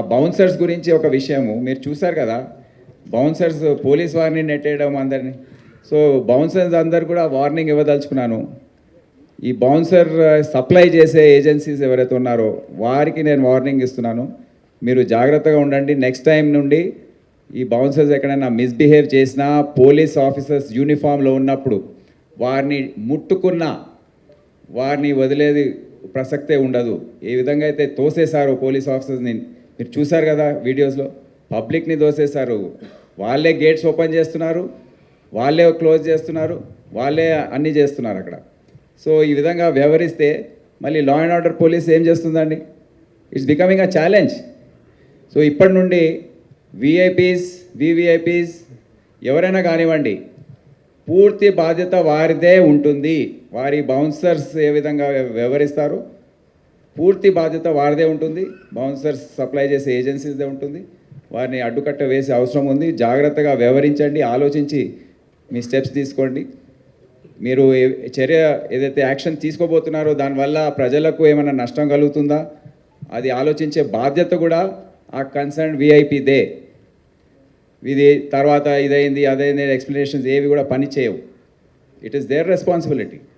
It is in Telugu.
ఆ బౌన్సర్స్ గురించి ఒక విషయము మీరు చూసారు కదా, బౌన్సర్స్ పోలీస్ వారిని నెట్టేయడం అందరినీ. సో బౌన్సర్స్ అందరు కూడా వార్నింగ్ ఇవ్వదలుచుకున్నాను. ఈ బౌన్సర్ సప్లై చేసే ఏజెన్సీస్ ఎవరైతే ఉన్నారో వారికి నేను వార్నింగ్ ఇస్తున్నాను, మీరు జాగ్రత్తగా ఉండండి. నెక్స్ట్ టైం నుండి ఈ బౌన్సర్స్ ఎక్కడైనా మిస్బిహేవ్ చేసినా, పోలీస్ ఆఫీసర్స్ యూనిఫామ్లో ఉన్నప్పుడు వారిని ముట్టుకున్నా వారిని వదిలేది ప్రసక్తే ఉండదు. ఏ విధంగా అయితే తోసేశారో పోలీస్ ఆఫీసర్స్ని మీరు చూశారు కదా వీడియోస్లో, పబ్లిక్ని తోసేశారు. వాళ్ళే గేట్స్ ఓపెన్ చేస్తున్నారు, వాళ్ళే క్లోజ్ చేస్తున్నారు, వాళ్ళే అన్నీ చేస్తున్నారు అక్కడ. సో ఈ విధంగా వ్యవహరిస్తే మళ్ళీ లా అండ్ ఆర్డర్ పోలీస్ ఏం చేస్తుందండి? It's becoming a challenge. So ఇప్పటి నుండి విఐపీస్, వివిఐపీస్ ఎవరైనా కానివ్వండి, పూర్తి బాధ్యత వారిదే ఉంటుంది. వారి బౌన్సర్స్ ఏ విధంగా వ్యవహరిస్తారు, పూర్తి బాధ్యత వారిదే ఉంటుంది. బౌన్సర్స్ సప్లై చేసే ఏజెన్సీస్దే ఉంటుంది. వారిని అడ్డుకట్ట వేసే అవసరం ఉంది. జాగ్రత్తగా వ్యవహరించండి, ఆలోచించి మీ స్టెప్స్ తీసుకోండి. మీరు చర్య ఏదైతే యాక్షన్ తీసుకోబోతున్నారో దానివల్ల ప్రజలకు ఏమైనా నష్టం కలుగుతుందా అది ఆలోచించే బాధ్యత కూడా ఆ కన్సర్న్ విఐపీదే. ఇది తర్వాత ఇదైంది అదైంది ఎక్స్ప్లెనేషన్స్ ఏవి కూడా పని చేయవు. It is there responsibility.